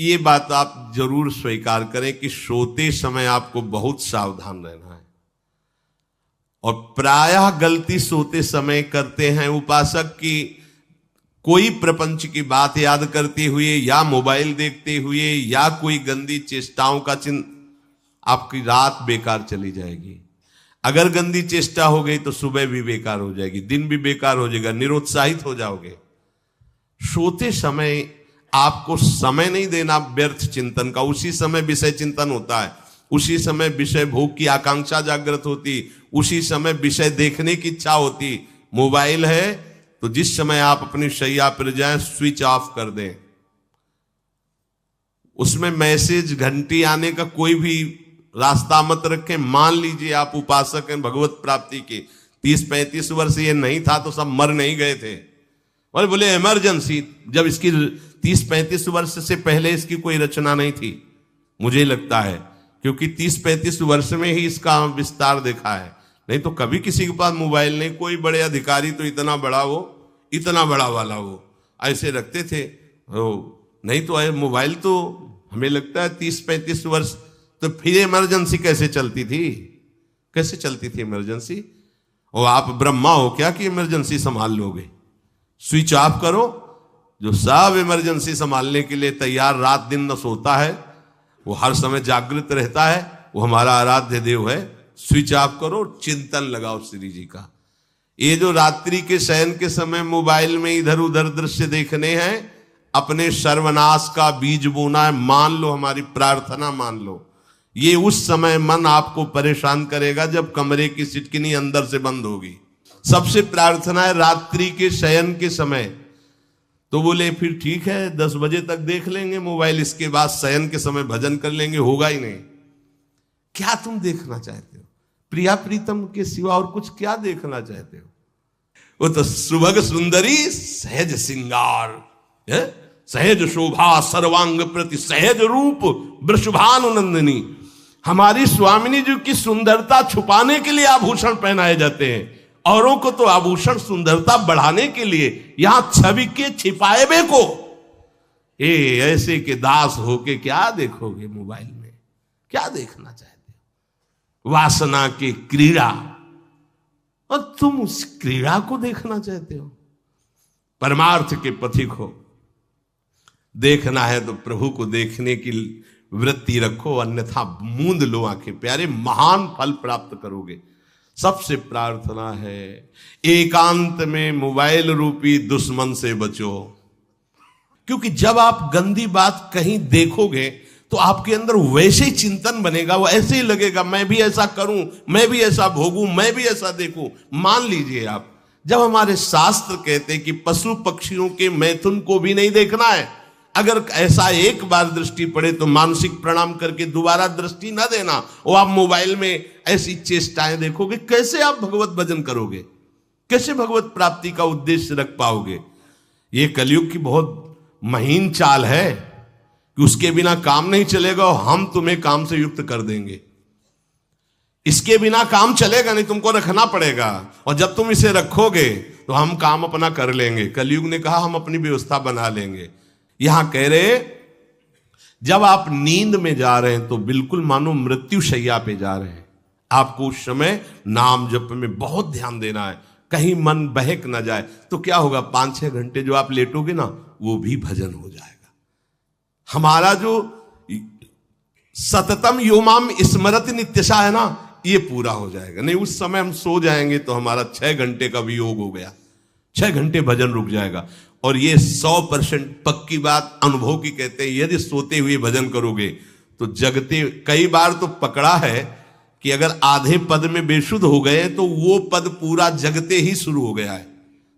ये बात आप जरूर स्वीकार करें कि सोते समय आपको बहुत सावधान रहना है। और प्रायः गलती सोते समय करते हैं उपासक की, कोई प्रपंच की बात याद करते हुए या मोबाइल देखते हुए या कोई गंदी चेष्टाओं का आपकी रात बेकार चली जाएगी। अगर गंदी चेष्टा हो गई तो सुबह भी बेकार हो जाएगी, दिन भी बेकार हो जाएगा, निरुत्साहित हो जाओगे। सोते समय आपको समय नहीं देना व्यर्थ चिंतन का। उसी समय विषय चिंतन होता है, उसी समय विषय भोग की आकांक्षा जागृत होती, उसी समय विषय देखने की इच्छा होती। मोबाइल है तो जिस समय आप अपनी शैया पर जाएं स्विच ऑफ कर दें। उसमें मैसेज घंटी आने का कोई भी रास्ता मत रखें। मान लीजिए आप उपासक हैं भगवत प्राप्ति के, 30-35 वर्ष ये नहीं था तो सब मर नहीं गए थे। और बोले इमरजेंसी, जब इसकी 30-35 वर्ष से पहले इसकी कोई रचना नहीं थी, मुझे लगता है, क्योंकि 30-35 वर्ष में ही इसका विस्तार देखा है। नहीं तो कभी किसी के पास मोबाइल नहीं। कोई बड़े अधिकारी तो इतना बड़ा वो, इतना बड़ा वाला वो ऐसे रखते थे। नहीं तो मोबाइल तो हमें लगता है 30-35 वर्ष। तो फिर इमरजेंसी कैसे चलती थी? कैसे चलती थी इमरजेंसी? और आप ब्रह्मा हो क्या कि इमरजेंसी संभाल लोगे? स्विच ऑफ करो। जो सब इमरजेंसी संभालने के लिए तैयार रात दिन न सोता है, वो हर समय जागृत रहता है, वो हमारा आराध्य देव है। स्विच ऑफ करो, चिंतन लगाओ श्री जी का। ये जो रात्रि के शयन के समय मोबाइल में इधर उधर दृश्य देखने हैं, अपने सर्वनाश का बीज बोना है। मान लो, हमारी प्रार्थना मान लो, ये उस समय मन आपको परेशान करेगा जब कमरे की सिटकिनी अंदर से बंद होगी। सबसे प्रार्थना है रात्रि के शयन के समय। तो बोले फिर ठीक है 10 बजे तक देख लेंगे मोबाइल, इसके बाद शयन के समय भजन कर लेंगे। होगा ही नहीं। क्या तुम देखना चाहते हो? प्रिया प्रीतम के सिवा और कुछ क्या देखना चाहते हो? वो तो सुभग सुंदरी सहज सिंगार, सहज शोभा सर्वांग प्रति सहज रूप वृषभानुनंदिनी। हमारी स्वामिनी जी की सुंदरता छुपाने के लिए आभूषण पहनाए जाते हैं, औरों को तो आभूषण सुंदरता बढ़ाने के लिए। यहां छवि के छिपाए बे को ऐसे के दास होके क्या देखोगे मोबाइल में? क्या देखना चाहते हो? वासना की क्रीड़ा, और तुम उस क्रीड़ा को देखना चाहते हो। परमार्थ के पथिक हो। देखना है तो प्रभु को देखने की वृत्ति रखो, अन्यथा मूंद लो आंखें। प्यारे, महान फल प्राप्त करोगे। सबसे प्रार्थना है एकांत में मोबाइल रूपी दुश्मन से बचो। क्योंकि जब आप गंदी बात कहीं देखोगे तो आपके अंदर वैसे ही चिंतन बनेगा, वो ऐसे ही लगेगा मैं भी ऐसा करूं, मैं भी ऐसा भोगूं, मैं भी ऐसा देखूं। मान लीजिए आप, जब हमारे शास्त्र कहते हैं कि पशु पक्षियों के मैथुन को भी नहीं देखना है, अगर ऐसा एक बार दृष्टि पड़े तो मानसिक प्रणाम करके दोबारा दृष्टि ना देना। वो आप मोबाइल में ऐसी चेष्टाएं देखोगे, कैसे आप भगवत भजन करोगे? कैसे भगवत प्राप्ति का उद्देश्य रख पाओगे? ये कलयुग की बहुत महीन चाल है कि उसके बिना काम नहीं चलेगा और हम तुम्हें काम से युक्त कर देंगे। इसके बिना काम चलेगा नहीं, तुमको रखना पड़ेगा। और जब तुम इसे रखोगे तो हम काम अपना कर लेंगे। कलयुग ने कहा हम अपनी व्यवस्था बना लेंगे। यहां कह रहे जब आप नींद में जा रहे हैं तो बिल्कुल मानो मृत्यु शैया पे जा रहे हैं। आपको उस समय नाम जप में बहुत ध्यान देना है, कहीं मन बहक ना जाए। तो क्या होगा, 5-6 घंटे जो आप लेटोगे ना, वो भी भजन हो जाएगा। हमारा जो सततम योमाम स्मरति नित्यशा है ना, ये पूरा हो जाएगा। नहीं, उस समय हम सो जाएंगे तो हमारा 6 घंटे का वियोग हो गया, 6 घंटे भजन रुक जाएगा। और ये 100% पक्की बात अनुभव की कहते हैं। यदि सोते हुए भजन करोगे तो जगते, कई बार तो पकड़ा है कि अगर आधे पद में बेशुद्ध हो गए तो वो पद पूरा जगते ही शुरू हो गया है।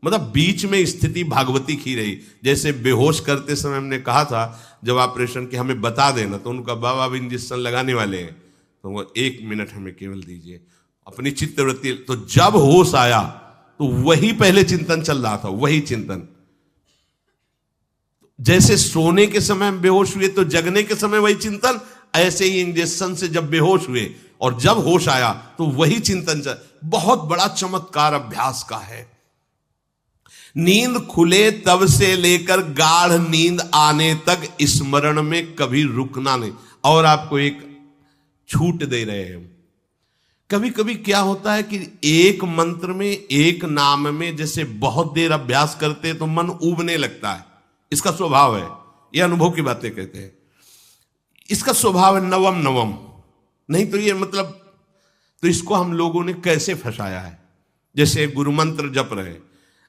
मतलब बीच में स्थिति भागवती की रही। जैसे बेहोश करते समय हमने कहा था जब ऑपरेशन के हमें बता देना, तो उनका बाबा अब इंजेक्शन लगाने वाले हैं तो वो 1 मिनट हमें केवल दीजिए, अपनी चित्तवृत्ति। तो जब होश आया तो वही पहले चिंतन चल रहा था, वही चिंतन। जैसे सोने के समय बेहोश हुए तो जगने के समय वही चिंतन, ऐसे ही इंजेक्शन से जब बेहोश हुए और जब होश आया तो वही चिंतन चल। बहुत बड़ा चमत्कार अभ्यास का है। नींद खुले तब से लेकर गाढ़ नींद आने तक स्मरण में कभी रुकना नहीं। और आपको एक छूट दे रहे हैं। कभी कभी क्या होता है कि एक मंत्र में, एक नाम में जैसे बहुत देर अभ्यास करते तो मन उबने लगता है। इसका स्वभाव है, ये अनुभव की बातें कहते हैं। इसका स्वभाव है नवम नवम। नहीं तो ये मतलब, तो इसको हम लोगों ने कैसे फंसाया है। जैसे गुरु मंत्र जप रहे,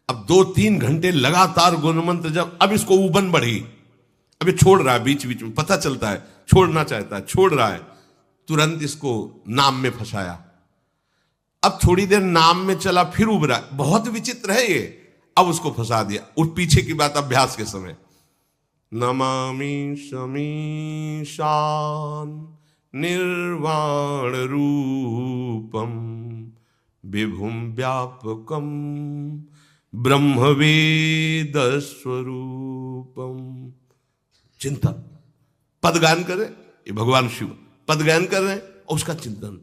अब 2-3 घंटे लगातार गुरु मंत्र जप, अब इसको उबन बढ़ी, अब ये छोड़ रहा है, बीच बीच में पता चलता है छोड़ना चाहता है, छोड़ रहा है, तुरंत इसको नाम में फंसाया। अब थोड़ी देर नाम में चला, फिर उब रहा है, बहुत विचित्र है ये। अब उसको फंसा दिया। उस पीछे की बात अभ्यास के समय, नमामि शमीशान निर्वाण रूपम विभुम व्यापकम ब्रह्मवेद स्वरूपम। चिंतन, पदगान करे, ये भगवान शिव पदगान कर रहे हैं और उसका चिंतन,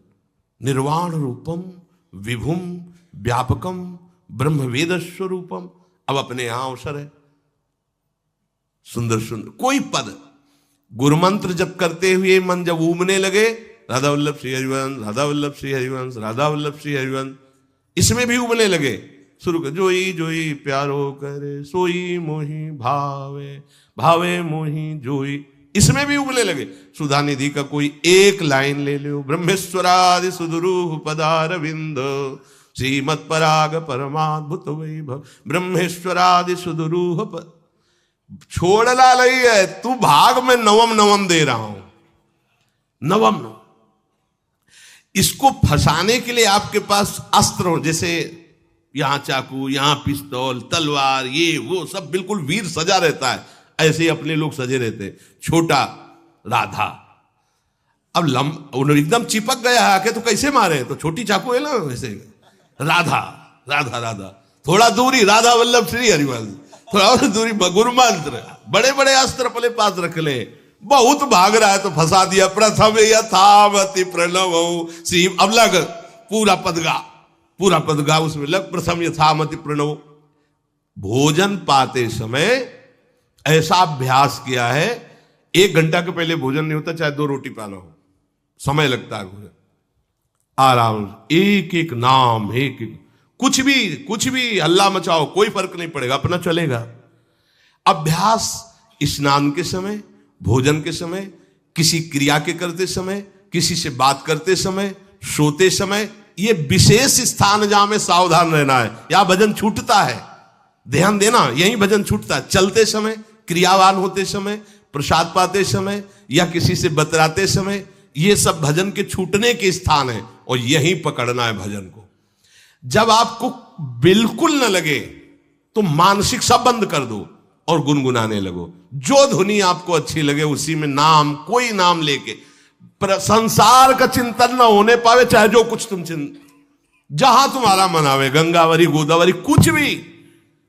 निर्वाण रूपम विभुम व्यापकम ब्रह्मवेद स्वरूपम। अब अपने यहां अवसर है, सुंदर सुंदर कोई पद गुरु मंत्र जब करते हुए मन जब उबने लगे, राधा वल्लभ श्री हरिवंश, राधा वल्लभ श्री हरिवंश, राधा वल्लभ श्री हरिवंश, इसमें भी उबने लगे। शुरू कर, जोई जोई प्यारो करे सोई मोही भावे, भावे मोही जोई, इसमें भी उबने लगे। सुधा निधि का कोई एक लाइन ले लो, ब्रह्मेश्वरादि सुदुरूह पदारविंद श्रीमत् पराग परमाद्भुत वैभव, ब्रह्मेश्वरादि सुदुरूह छोड़ना नहीं है, तू भाग में नवम नवम दे रहा हूं, नवम नवम। इसको फंसाने के लिए आपके पास अस्त्र हो, जैसे यहां चाकू, यहां पिस्तौल, तलवार, ये वो सब बिल्कुल वीर सजा रहता है, ऐसे ही अपने लोग सजे रहते। छोटा राधा, अब एकदम चिपक गया आके तो कैसे मारे, तो छोटी चाकू है ना वैसे, राधा राधा राधा, थोड़ा दूरी राधा वल्लभ श्री हरिवंश, थोड़ा और दूरी गुरु मंत्र, बड़े बड़े अस्त्र अपने पास रख ले। बहुत भाग रहा है तो फंसा दिया। प्रथम यथावति प्रणव श्री, अब लग पूरा पदगा, पूरा पदगा उसमें लग, प्रथम यथामति प्रणव। भोजन पाते समय ऐसा अभ्यास किया है, 1 घंटा के पहले भोजन नहीं होता, चाहे 2 रोटी पाना हो, समय लगता है भोजन। आराम, एक एक नाम, एक एक, कुछ भी हल्ला मचाओ, कोई फर्क नहीं पड़ेगा, अपना चलेगा। अभ्यास स्नान के समय, भोजन के समय, किसी क्रिया के करते समय, किसी से बात करते समय, सोते समय, ये विशेष स्थान जहां में सावधान रहना है। यहां भजन छूटता है, ध्यान देना, यही भजन छूटता है। चलते समय, क्रियावान होते समय, प्रसाद पाते समय या किसी से बतराते समय, ये सब भजन के छूटने के स्थान है और यही पकड़ना है भजन को। जब आपको बिल्कुल न लगे तो मानसिक सब बंद कर दो और गुनगुनाने लगो। जो धुनी आपको अच्छी लगे उसी में नाम, कोई नाम लेके, संसार का चिंतन न होने पावे, चाहे जो कुछ तुम जहां तुम्हारा मन आवे, गंगावरी गोदावरी, कुछ भी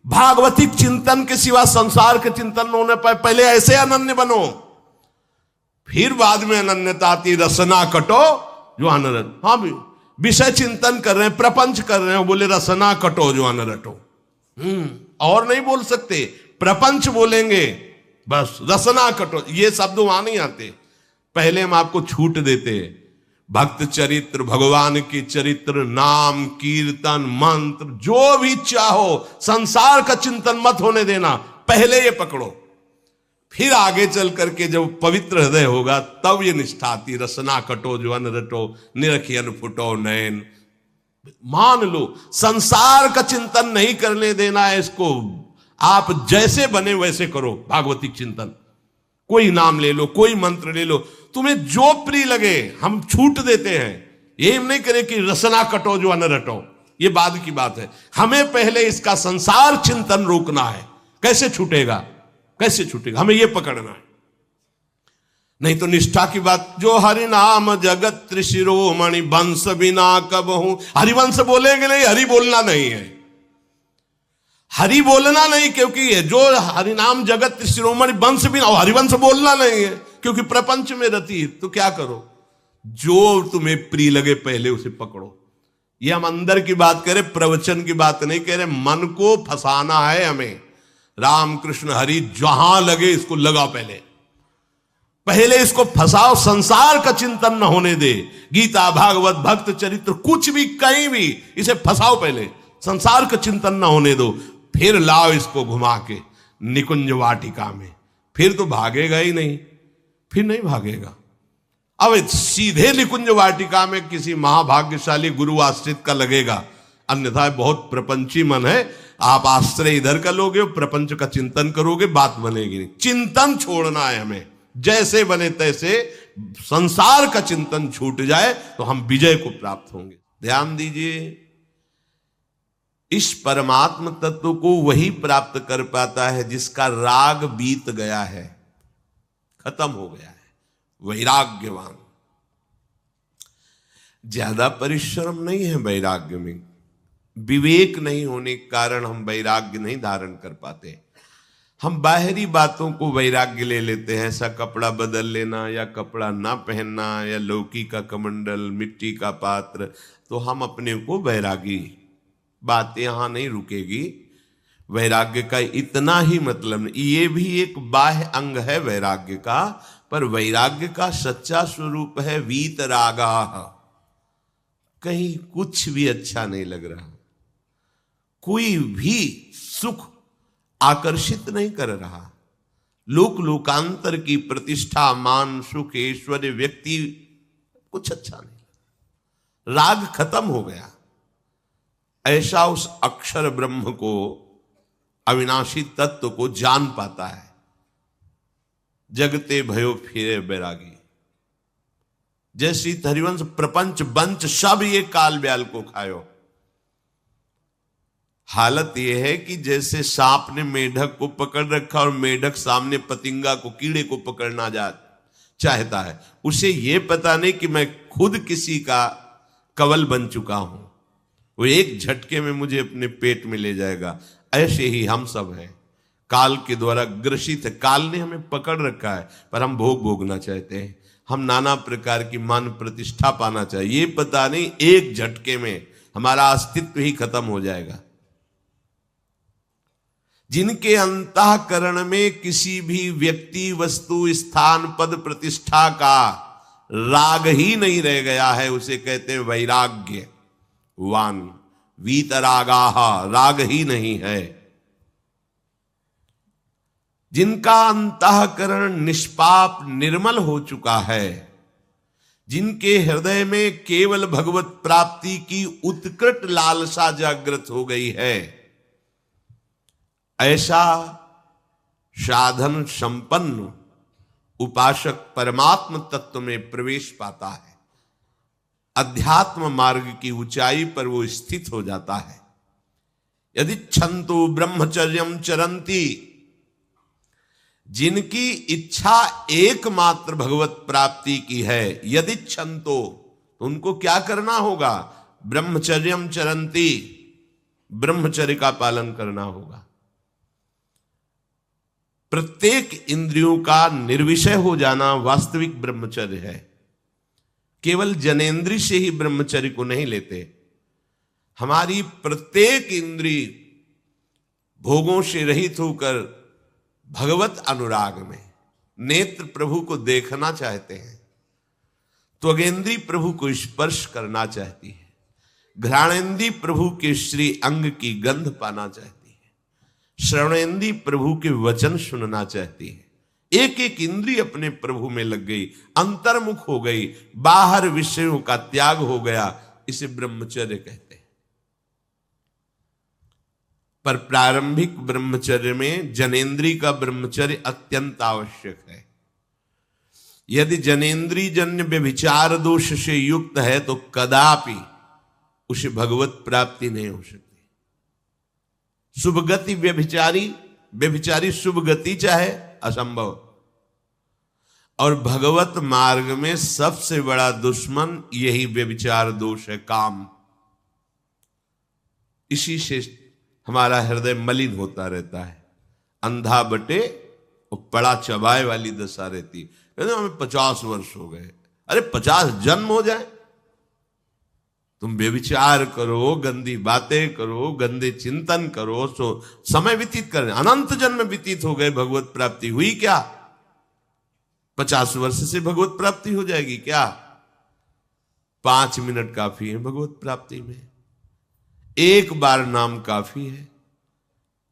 भागवतिक चिंतन के सिवा संसार के चिंतन न होने पाए। पहले ऐसे अनन्य बनो, फिर बाद में अनन्यता आती, रसना कटो जो अनरट। हाँ भी विषय चिंतन कर रहे हैं, प्रपंच कर रहे हैं, बोले रसना कटो जो अनरटो। और नहीं बोल सकते, प्रपंच बोलेंगे बस, रसना कटो, ये शब्द वहां नहीं आते। पहले हम आपको छूट देते, भक्त चरित्र, भगवान की चरित्र, नाम, कीर्तन, मंत्र, जो भी चाहो, संसार का चिंतन मत होने देना, पहले ये पकड़ो। फिर आगे चल करके जब पवित्र हृदय होगा तब ये निष्ठा आती, रसना कटो जो अन रटो, निरखियन फुटो नयन। मान लो संसार का चिंतन नहीं करने देना है इसको, आप जैसे बने वैसे करो भागवतिक चिंतन। कोई नाम ले लो, कोई मंत्र ले लो, तुम्हें जो प्रिय लगे, हम छूट देते हैं। ये हम नहीं करें कि रसना कटो जो अन रटो, ये बाद की बात है। हमें पहले इसका संसार चिंतन रोकना है। कैसे छूटेगा, कैसे छूटेगा, हमें यह पकड़ना है। नहीं तो निष्ठा की बात, जो हरि नाम जगत त्रिशिरोमणि वंश बिना कब हूं, हरिवंश बोलेंगे नहीं, हरि बोलना नहीं है, हरि बोलना नहीं, क्योंकि जो हरिनाम जगत त्रिशिरोमणि वंश बिना, हरिवंश बोलना नहीं है क्योंकि प्रपंच में रति। तो क्या करो, जो तुम्हें प्रिय लगे पहले उसे पकड़ो। ये हम अंदर की बात कह रहे, प्रवचन की बात नहीं कह रहे। मन को फंसाना है हमें। राम कृष्ण हरि जहां लगे इसको लगा, पहले इसको फंसाओ, संसार का चिंतन न होने दे। गीता भागवत भक्त चरित्र कुछ भी कहीं भी इसे फंसाओ, पहले संसार का चिंतन न होने दो, फिर लाओ इसको घुमा के निकुंज वाटिका में, फिर तो भागेगा ही नहीं, फिर नहीं भागेगा। अब सीधे निकुंज वाटिका में किसी महाभाग्यशाली गुरु आश्रित का लगेगा, अन्यथा बहुत प्रपंची मन है। आप आश्रय इधर का लोगे, प्रपंच का चिंतन करोगे, बात बनेगी नहीं। चिंतन छोड़ना है हमें, जैसे बने तैसे संसार का चिंतन छूट जाए तो हम विजय को प्राप्त होंगे। ध्यान दीजिए, इस परमात्म तत्व को वही प्राप्त कर पाता है जिसका राग बीत गया है, खत्म हो गया है, वैराग्यवान। ज्यादा परिश्रम नहीं है वैराग्य में, विवेक नहीं होने के कारण हम वैराग्य नहीं धारण कर पाते। हम बाहरी बातों को वैराग्य ले लेते हैं, ऐसा कपड़ा बदल लेना या कपड़ा ना पहनना या लौकी का कमंडल, मिट्टी का पात्र, तो हम अपने को वैरागी। बात यहां नहीं रुकेगी। वैराग्य का इतना ही मतलब नहीं, ये भी एक बाह्य अंग है वैराग्य का, पर वैराग्य का सच्चा स्वरूप है वीतरागा। कहीं कुछ भी अच्छा नहीं लग रहा, कोई भी सुख आकर्षित नहीं कर रहा, लोक लोकांतर की प्रतिष्ठा, मान, सुख, ऐश्वर्य, व्यक्ति, कुछ अच्छा नहीं, राग खत्म हो गया। ऐसा उस अक्षर ब्रह्म को, अविनाशी तत्व को जान पाता है। जगते भयो फिरे बैरागी, जैसी हरिवंश प्रपंच बंच सब ये काल ब्याल को खायो। हालत यह है कि जैसे सांप ने मेढक को पकड़ रखा और मेढक सामने पतिंगा को, कीड़े को पकड़ना चाहता है, उसे यह पता नहीं कि मैं खुद किसी का कवल बन चुका हूं, वो एक झटके में मुझे अपने पेट में ले जाएगा। ऐसे ही हम सब हैं, काल के द्वारा ग्रसित है। काल ने हमें पकड़ रखा है, पर हम भोग भोगना चाहते हैं, हम नाना प्रकार की मान प्रतिष्ठा पाना चाहिए। ये पता नहीं एक झटके में हमारा अस्तित्व ही खत्म हो जाएगा। जिनके अंतःकरण में किसी भी व्यक्ति, वस्तु, स्थान, पद, प्रतिष्ठा का राग ही नहीं रह गया है, उसे कहते हैं वैराग्यवान। वीतरागाः, राग ही नहीं है। जिनका अंतःकरण निष्पाप निर्मल हो चुका है, जिनके हृदय में केवल भगवत प्राप्ति की उत्कट लालसा जागृत हो गई है, ऐसा साधन संपन्न उपासक परमात्म तत्व में प्रवेश पाता है। अध्यात्म मार्ग की ऊंचाई पर वो स्थित हो जाता है। यदि छंतु ब्रह्मचर्यम चरंती, जिनकी इच्छा एकमात्र भगवत प्राप्ति की है, यदि छंतो, तो उनको क्या करना होगा? ब्रह्मचर्यम चरंती, ब्रह्मचर्य का पालन करना होगा। प्रत्येक इंद्रियों का निर्विषय हो जाना वास्तविक ब्रह्मचर्य है। केवल जनेन्द्रिय से ही ब्रह्मचर्य को नहीं लेते। हमारी प्रत्येक इंद्रिय भोगों से रहित होकर भगवत अनुराग में, नेत्र प्रभु को देखना चाहते हैं, त्वगेंद्री प्रभु को स्पर्श करना चाहती है, घ्राणेन्द्री प्रभु के श्री अंग की गंध पाना चाहती है, श्रवणेन्द्री प्रभु के वचन सुनना चाहती है। एक एक इंद्रिय अपने प्रभु में लग गई, अंतर्मुख हो गई, बाहर विषयों का त्याग हो गया। इसे ब्रह्मचर्य कहते हैं। पर प्रारंभिक ब्रह्मचर्य में जनेन्द्रिय का ब्रह्मचर्य अत्यंत आवश्यक है। यदि जनेन्द्रिय जन्य व्यभिचार दोष से युक्त है तो कदापि उसे भगवत प्राप्ति नहीं हो सकती। शुभ गति व्यभिचारी शुभ गति चाहे, असंभव। और भगवत मार्ग में सबसे बड़ा दुश्मन यही व्यभिचार दोष है, काम। इसी से हमारा हृदय मलिन होता रहता है, अंधा बटे और पड़ा चबाए वाली दशा रहती। कहते हमें 50 वर्ष हो गए। अरे 50 जन्म हो जाए तुम व्यभिचार करो, गंदी बातें करो, गंदे चिंतन करो, सो समय व्यतीत कर, अनंत जन्म व्यतीत हो गए, भगवत प्राप्ति हुई क्या? 50 वर्ष से भगवत प्राप्ति हो जाएगी क्या? 5 मिनट काफी है भगवत प्राप्ति में, एक बार नाम काफी है।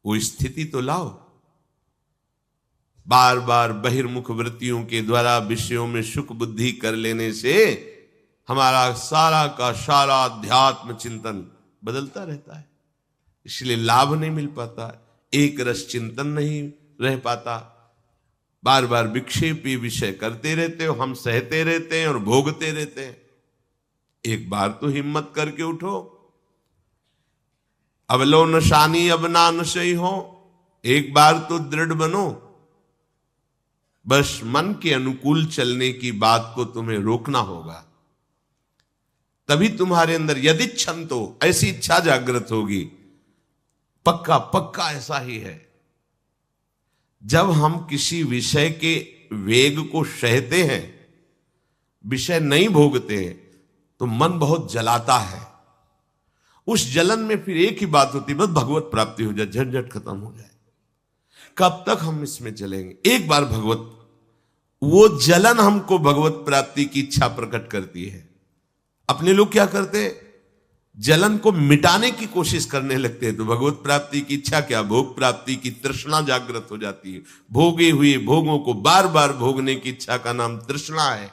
वो स्थिति तो लाओ। बार बार बहिर्मुख वृत्तियों के द्वारा विषयों में सुख बुद्धि कर लेने से हमारा सारा का सारा अध्यात्म चिंतन बदलता रहता है, इसलिए लाभ नहीं मिल पाता, एक रस चिंतन नहीं रह पाता। बार बार विक्षेपी विषय करते रहते हो, हम सहते रहते हैं और भोगते रहते हैं। एक बार तो हिम्मत करके उठो, अवलो नशानी अब ना नशई हो, एक बार तो दृढ़ बनो। बस मन के अनुकूल चलने की बात को तुम्हें रोकना होगा, तभी तुम्हारे अंदर यदि क्षण तो ऐसी इच्छा जागृत होगी। पक्का पक्का ऐसा ही है। जब हम किसी विषय के वेग को सहते हैं, विषय नहीं भोगते हैं, तो मन बहुत जलाता है। उस जलन में फिर एक ही बात होती है, बस भगवत प्राप्ति हो जाए, झंझट खत्म हो जाए। कब तक हम इसमें चलेंगे? एक बार भगवत, वो जलन हमको भगवत प्राप्ति की इच्छा प्रकट करती है। अपने लोग क्या करते, जलन को मिटाने की कोशिश करने लगते हैं, तो भगवत प्राप्ति की इच्छा क्या, भोग प्राप्ति की तृष्णा जागृत हो जाती है। भोगे हुए भोगों को बार बार भोगने की इच्छा का नाम तृष्णा है।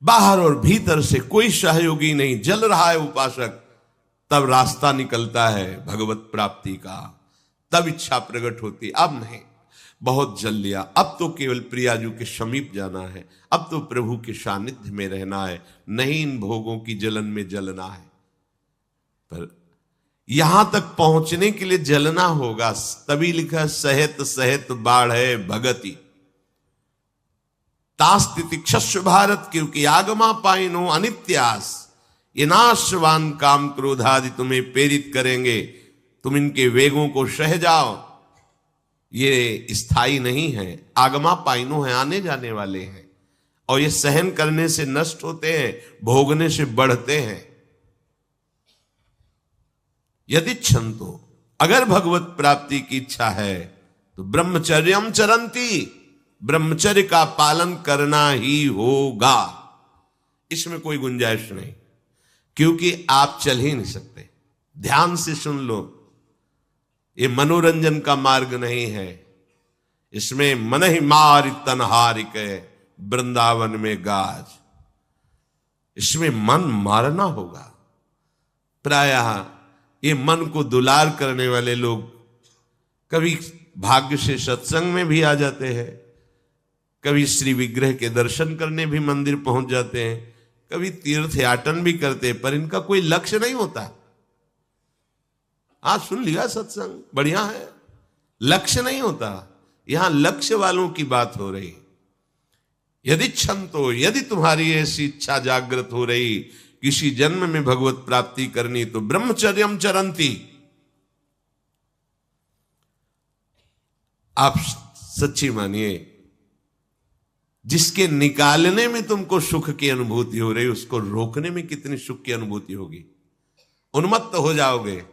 बाहर और भीतर से कोई सहयोगी नहीं, जल रहा है उपासक, तब रास्ता निकलता है भगवत प्राप्ति का, तब इच्छा प्रकट होती। अब नहीं, बहुत जल लिया, अब तो केवल प्रियाजू के समीप जाना है, अब तो प्रभु के सानिध्य में रहना है, नहीं इन भोगों की जलन में जलना है। पर यहां तक पहुंचने के लिए जलना होगा, तभी लिखा सहित सहित बाढ़ है भगति तास्तिति क्षस्व भारत, क्योंकि आगमा पाइनो अनित्यास, ये नाशवान काम क्रोधादि तुम्हें प्रेरित करेंगे, तुम इनके वेगों को सह जाओ। ये स्थायी नहीं है, आगमा पाइनो है, आने जाने वाले हैं, और ये सहन करने से नष्ट होते हैं, भोगने से बढ़ते हैं। यदि क्षंतो, अगर भगवत प्राप्ति की इच्छा है तो ब्रह्मचर्यम चरंती, ब्रह्मचर्य का पालन करना ही होगा, इसमें कोई गुंजाइश नहीं, क्योंकि आप चल ही नहीं सकते। ध्यान से सुन लो, ये मनोरंजन का मार्ग नहीं है, इसमें मन ही मार तनहारिक वृंदावन में गाज, इसमें मन मारना होगा। प्रायः ये मन को दुलार करने वाले लोग कभी भाग्य से सत्संग में भी आ जाते हैं, कभी श्री विग्रह के दर्शन करने भी मंदिर पहुंच जाते हैं, कभी तीर्थ याटन भी करते हैं, पर इनका कोई लक्ष्य नहीं होता। आज सुन लिया सत्संग, बढ़िया है, लक्ष्य नहीं होता। यहां लक्ष्य वालों की बात हो रही। यदि क्षण तो, यदि तुम्हारी ऐसी इच्छा जागृत हो रही किसी जन्म में भगवत प्राप्ति करनी, तो ब्रह्मचर्यम चरंती, आप सच्ची मानिए, जिसके निकालने में तुमको सुख की अनुभूति हो रही, उसको रोकने में कितनी सुख की अनुभूति होगी। उन्मत्त हो जाओगे,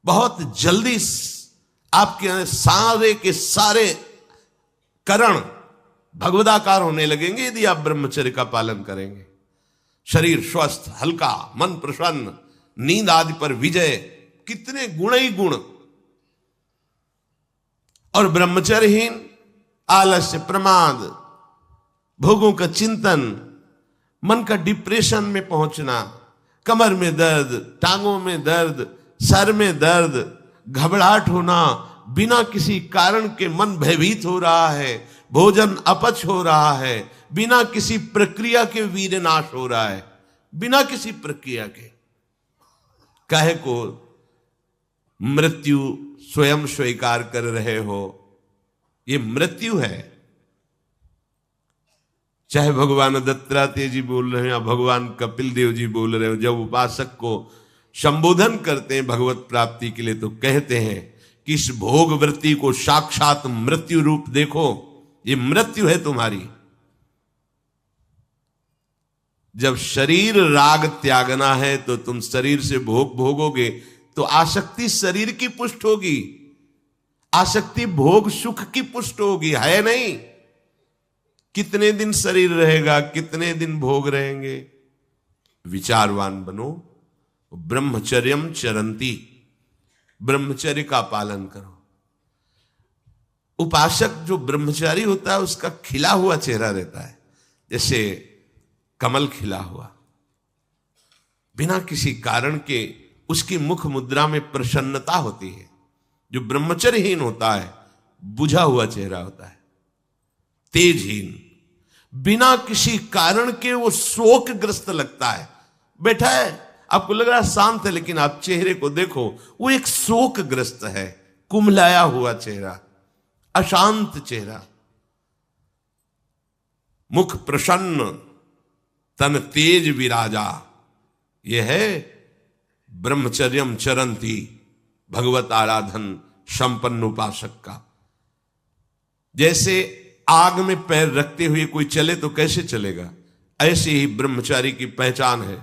बहुत जल्दी आपके सारे के सारे करण भगवदाकार होने लगेंगे यदि आप ब्रह्मचर्य का पालन करेंगे। शरीर स्वस्थ, हल्का, मन प्रसन्न, नींद आदि पर विजय, कितने गुण ही गुण। और ब्रह्मचर्यहीन आलस्य, प्रमाद, भोगों का चिंतन, मन का डिप्रेशन में पहुंचना, कमर में दर्द, टांगों में दर्द, सर में दर्द, घबराहट होना, बिना किसी कारण के मन भयभीत हो रहा है, भोजन अपच हो रहा है, बिना किसी प्रक्रिया के वीर नाश हो रहा है, बिना किसी प्रक्रिया के। काहे को मृत्यु स्वयं स्वीकार कर रहे हो, ये मृत्यु है। चाहे भगवान दत्तात्रेय जी बोल रहे हैं या भगवान कपिल देव जी बोल रहे हो, जब उपासक को संबोधन करते हैं भगवत प्राप्ति के लिए, तो कहते हैं कि इस भोग वृत्ति को साक्षात मृत्यु रूप देखो, ये मृत्यु है तुम्हारी। जब शरीर राग त्यागना है तो तुम शरीर से भोग भोगोगे तो आसक्ति शरीर की पुष्ट होगी, आसक्ति भोग सुख की पुष्ट होगी, है नहीं। कितने दिन शरीर रहेगा, कितने दिन भोग रहेंगे। विचारवान बनो, ब्रह्मचर्यम चरंती, ब्रह्मचर्य का पालन करो। उपासक जो ब्रह्मचारी होता है उसका खिला हुआ चेहरा रहता है, जैसे कमल खिला हुआ, बिना किसी कारण के उसकी मुख मुद्रा में प्रसन्नता होती है। जो ब्रह्मचर्यहीन होता है बुझा हुआ चेहरा होता है, तेजहीन, बिना किसी कारण के वो शोकग्रस्त लगता है। बैठा है, आपको लग रहा है शांत है, लेकिन आप चेहरे को देखो, वो एक शोकग्रस्त है, कुम्हलाया हुआ चेहरा, अशांत चेहरा। मुख प्रसन्न, तन तेज विराजा, यह है ब्रह्मचर्यम चरंती, भगवत आराधन संपन्न उपासक का। जैसे आग में पैर रखते हुए कोई चले तो कैसे चलेगा, ऐसे ही ब्रह्मचारी की पहचान है।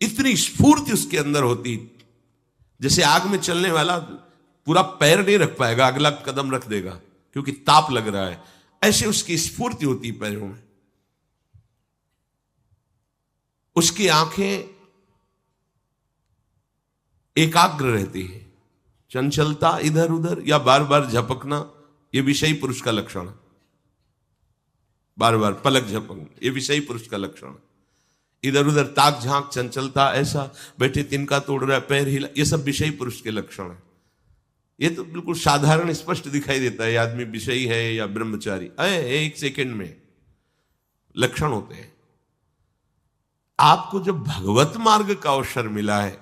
इतनी स्फूर्ति उसके अंदर होती, जैसे आग में चलने वाला पूरा पैर नहीं रख पाएगा, अगला कदम रख देगा क्योंकि ताप लग रहा है, ऐसे उसकी स्फूर्ति होती पैरों में। उसकी आंखें एकाग्र रहती है, चंचलता इधर उधर या बार बार झपकना, यह विषयी पुरुष का लक्षण है। बार बार पलक झपकना, यह विषयी पुरुष का लक्षण है। इधर उधर ताक झांक, चंचलता, ऐसा बैठे तिनका तोड़ रहा है, पैर हिला, यह सब विषयी पुरुष के लक्षण है। यह तो बिल्कुल साधारण स्पष्ट दिखाई देता है आदमी विषयी है या ब्रह्मचारी, एक सेकंड में लक्षण होते हैं। आपको जब भगवत मार्ग का अवसर मिला है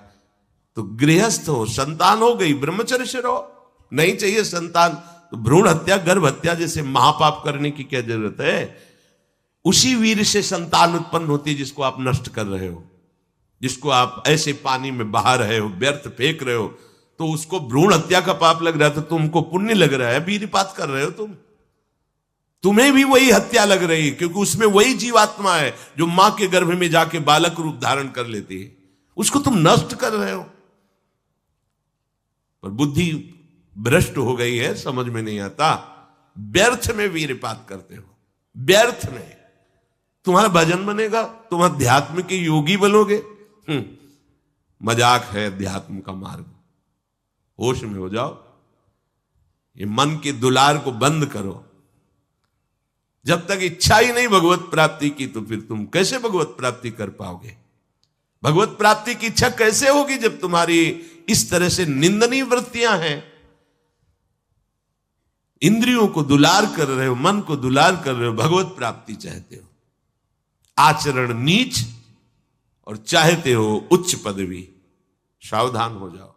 तो गृहस्थ हो, संतान हो गई, ब्रह्मचर्य से रहो। नहीं चाहिए संतान तो भ्रूण हत्या, गर्भ हत्या जैसे महापाप करने की क्या जरूरत है। उसी वीर से संतान उत्पन्न होती है जिसको आप नष्ट कर रहे हो, जिसको आप ऐसे पानी में बहा रहे हो, व्यर्थ फेंक रहे हो, तो उसको भ्रूण हत्या का पाप लग रहा है, तो तुमको पुण्य लग रहा है, वीरपात कर रहे हो तुम्हें भी वही हत्या लग रही है, क्योंकि उसमें वही जीवात्मा है जो मां के गर्भ में जाके बालक रूप धारण कर लेती है, उसको तुम नष्ट कर रहे हो। पर बुद्धि भ्रष्ट हो गई है, समझ में नहीं आता, व्यर्थ में वीरपात करते हो, व्यर्थ में। तुम्हारा भजन बनेगा, तुम अध्यात्म के योगी बनोगे, मजाक है अध्यात्म का मार्ग। होश में हो जाओ, ये मन के दुलार को बंद करो। जब तक इच्छा ही नहीं भगवत प्राप्ति की, तो फिर तुम कैसे भगवत प्राप्ति कर पाओगे। भगवत प्राप्ति की इच्छा कैसे होगी जब तुम्हारी इस तरह से निंदनीय वृत्तियां हैं। इंद्रियों को दुलार कर रहे हो, मन को दुलार कर रहे हो, भगवत प्राप्ति चाहते हो, आचरण नीच और चाहते हो उच्च पदवी। सावधान हो जाओ।